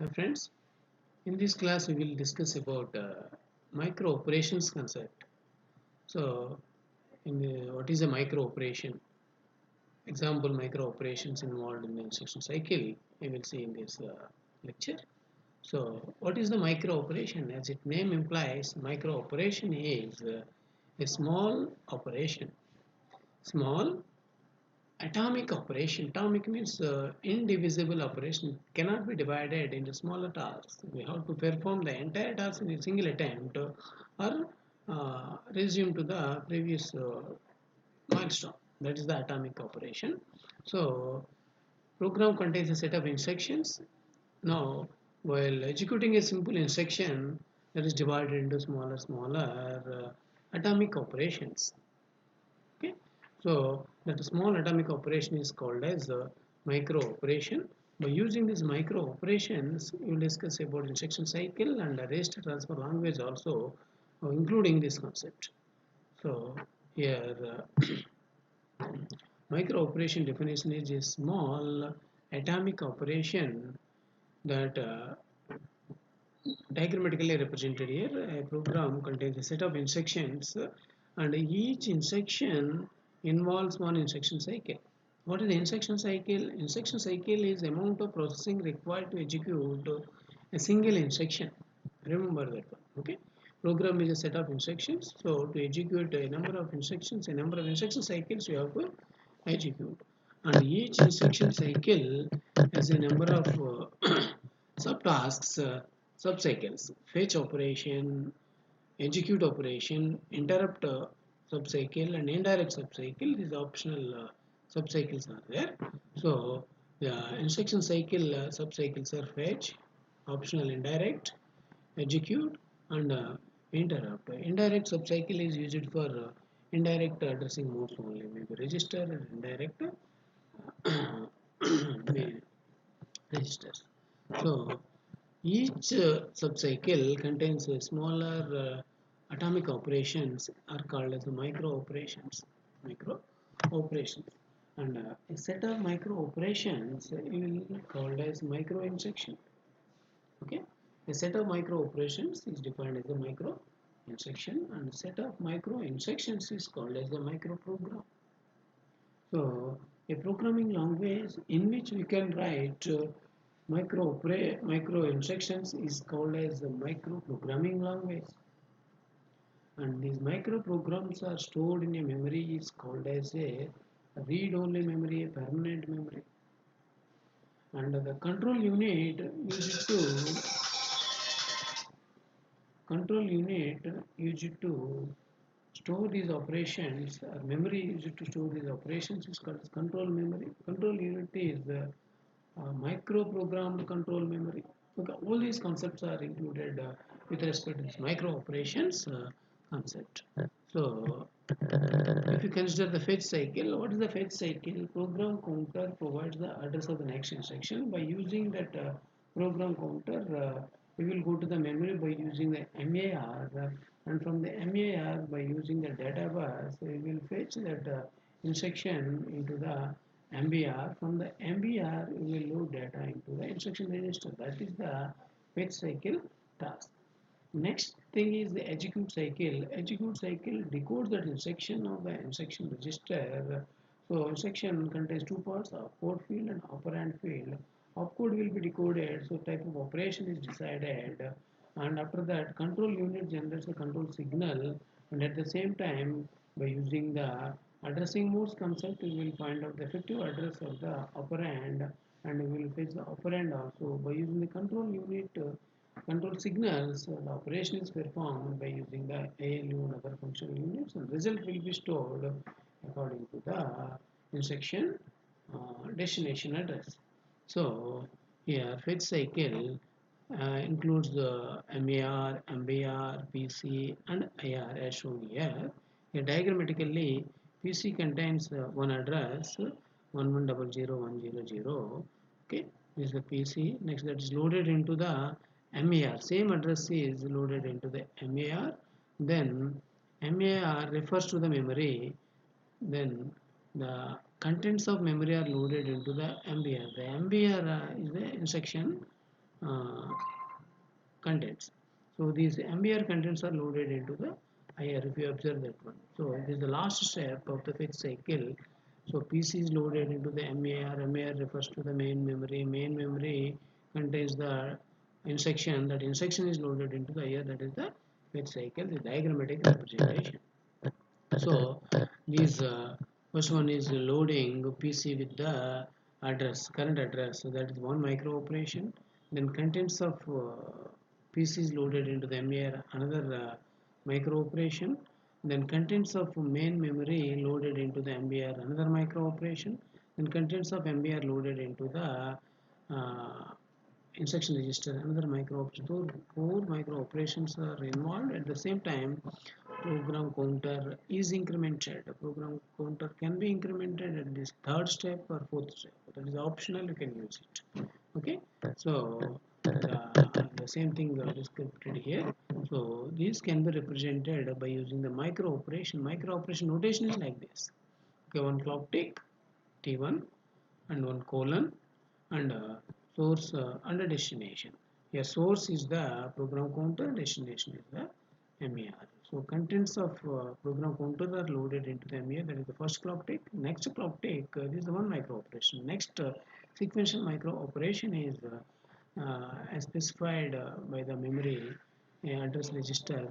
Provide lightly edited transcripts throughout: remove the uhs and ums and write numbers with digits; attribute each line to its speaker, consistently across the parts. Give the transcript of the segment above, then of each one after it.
Speaker 1: Hi friends, in this class we will discuss about micro operations concept. So, what is a micro operation? Example micro operations involved in the instruction cycle we will see in this lecture. So, what is the micro operation? As its name implies, micro operation is a small operation. Small atomic operation. Atomic means indivisible operation cannot be divided into smaller tasks. We have to perform the entire task in a single attempt or resume to the previous milestone. That is the atomic operation. So, program contains a set of instructions. Now, while executing a simple instruction that is divided into smaller atomic operations. Okay, so that small atomic operation is called as a micro operation. By using these micro operations, we will discuss about instruction cycle and register transfer language also, including this concept. So here, micro operation definition is a small atomic operation that diagrammatically represented here. A program contains a set of instructions and each instruction involves one instruction cycle. What is the instruction cycle? Instruction cycle is the amount of processing required to execute a single instruction. Remember that one. Okay. Program is a set of instructions. So to execute a number of instructions, a number of instruction cycles you have to execute. And each instruction cycle has a number of subtasks, subcycles. Fetch operation, execute operation, interrupt subcycle, and indirect subcycle. These optional subcycles are there. So the instruction cycle subcycles are fetch, optional indirect, execute, and interrupt. Indirect subcycle is used for indirect addressing modes only, maybe register and indirect registers. So each subcycle contains a smaller atomic operations are called as micro operations. Micro operations. And a set of micro operations will be called as micro instruction. Okay. A set of micro operations is defined as a micro instruction, and a set of micro instructions is called as a micro program. So a programming language in which we can write micro instructions is called as a micro programming language, and these micro programs are stored in a memory is called as a read-only memory, a permanent memory, and the control unit used to store these operations, memory used to store these operations is called as control memory. Control unit is the micro programmed control memory. Okay, all these concepts are included with respect to this micro operations concept. So, if you consider the fetch cycle, what is the fetch cycle? Program counter provides the address of the next instruction. By using that program counter, we will go to the memory by using the MAR, and from the MAR by using the data bus, we will fetch that instruction into the MBR. From the MBR, we will load data into the instruction register. That is the fetch cycle task. Next thing is the execute cycle. Execute cycle decodes that instruction of the instruction register. So instruction contains two parts, opcode field and operand field. Opcode will be decoded, so type of operation is decided, and after that control unit generates a control signal, and at the same time by using the addressing modes concept we will find out the effective address of the operand, and we will fetch the operand also. By using the control unit control signals, the operation is performed by using the ALU and other functional units, and result will be stored according to the instruction destination address. So here fetch cycle includes the MAR, MBR, PC, and IR as shown here. Here diagrammatically, PC contains one address 11001000. Okay, this is the PC. Next, that is loaded into the MAR. Same address is loaded into the MAR. Then MAR refers to the memory. Then the contents of memory are loaded into the MBR. The MBR is the instruction uh, contents. So these MBR contents are loaded into the IR if you observe that one. So this is the last step of the fetch cycle. So PC is loaded into the MAR. MAR refers to the main memory. Main memory contains the instruction. That instruction is loaded into the IR. That is the fetch cycle, the diagrammatic representation. So this first one is loading PC with the address, current address. So that is one micro operation. Then contents of PC is loaded into the MAR, another micro operation. Then contents of main memory loaded into the MBR, another micro operation. Then contents of MBR loaded into the uh, instruction register, another micro operation. So four micro operations are involved. At the same time, program counter is incremented. The program counter can be incremented at this third step or fourth step. That is optional. You can use it. Okay. So the same thing described here. So these can be represented by using the micro operation. Micro operation notation is like this. Okay, one clock tick T1 and one colon and source and a destination. Here source is the program counter, destination is the MER. So contents of program counter are loaded into the MER. That is the first clock tick. Next clock tick, this is the one micro operation. Next sequential micro operation is as specified by the memory address register.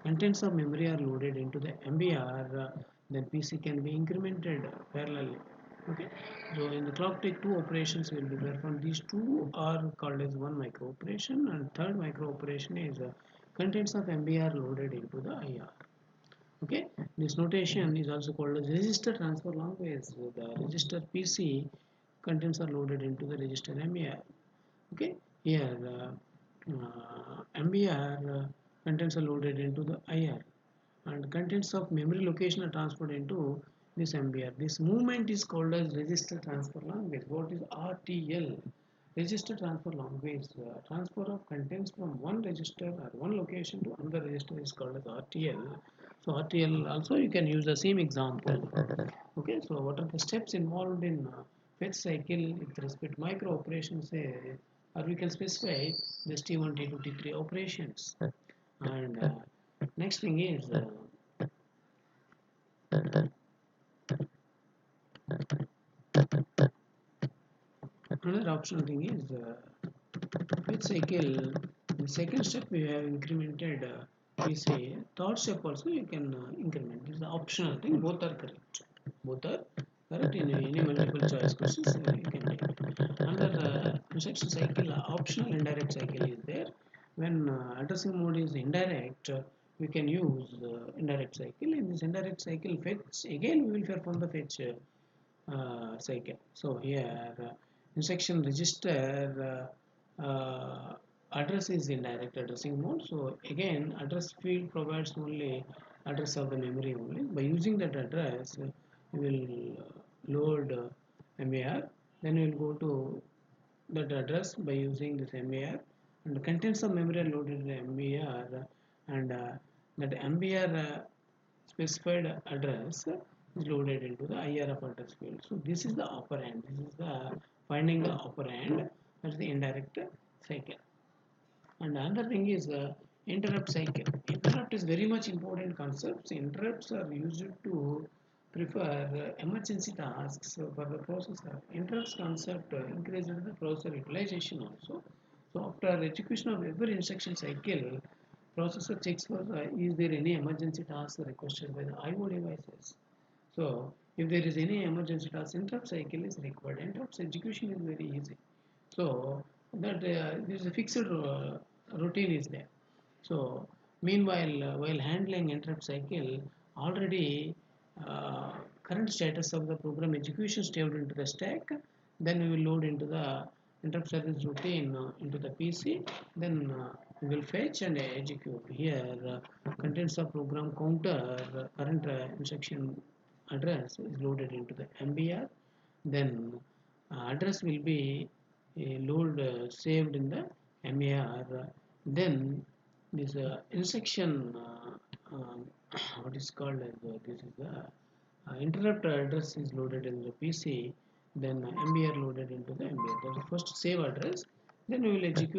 Speaker 1: Contents of memory are loaded into the MBR. Then PC can be incremented parallelly. Okay. So in the clock tick, two operations will be performed. These two are called as one micro operation, and third micro operation is contents of MBR loaded into the IR. Okay, this notation is also called as register transfer language. So the register PC contents are loaded into the register MBR. Okay, here MBR contents are loaded into the IR, and contents of memory location are transferred into this MBR. This movement is called as register transfer language. What is RTL? Register transfer language. Transfer of contents from one register or one location to another register is called as RTL. So RTL also you can use the same example. Okay, so what are the steps involved in fetch cycle with respect to micro operations? Or we can specify this T1, T2, T3 operations. And next thing is another optional thing is fetch cycle. In second step we have incremented we say third step also you can increment. This is the optional thing. Both are correct. Both are correct in any multiple choice questions you can take. Another instruction cycle optional indirect cycle is there. When addressing mode is indirect, we can use indirect cycle. In this indirect cycle fetch again we will perform the fetch cycle. So here instruction register address is indirect addressing mode. So again address field provides only address of the memory only. By using that address you will load MAR. Then you will go to that address by using this MAR, and the contents of memory are loaded in the MBR, and that MBR specified address is loaded into the IR of address field. So this is the operand. This is the finding the operand. That's the indirect cycle. And another thing is interrupt cycle. Interrupt is very much important concept. Interrupts are used to prefer emergency tasks for the processor. Interrupts concept increases the processor utilization also. So after execution of every instruction cycle, processor checks for is there any emergency task requested by the IO devices. So if there is any emergency task, interrupt cycle is required. Interrupts execution is very easy. So that there is a fixed routine is there. So meanwhile, while handling interrupt cycle, already current status of the program execution saved into the stack. Then we will load into the interrupt service routine into the PC. Then we will fetch and execute. Here contents of program counter current instruction address is loaded into the MBR. Then address will be load saved in the MAR. Then this instruction what is called as this is the interrupt address is loaded in the PC. Then MBR loaded into the MBR. That's the first save address. Then we will execute